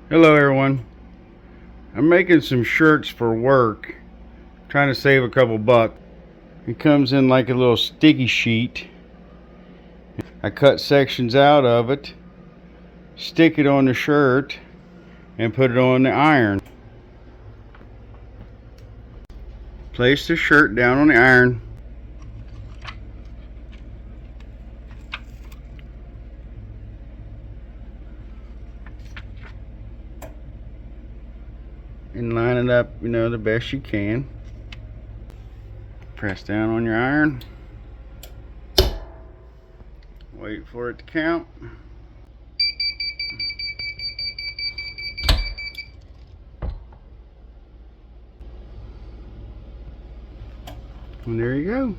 Hello everyone. I'm making some shirts for work, trying to save a couple bucks. It comes in like a little sticky sheet. I cut sections out of it, stick it on the shirt, and put it on the iron. Place the shirt down on the iron. And line it up, the best you can. Press down on your iron. Wait for it to count. And there you go.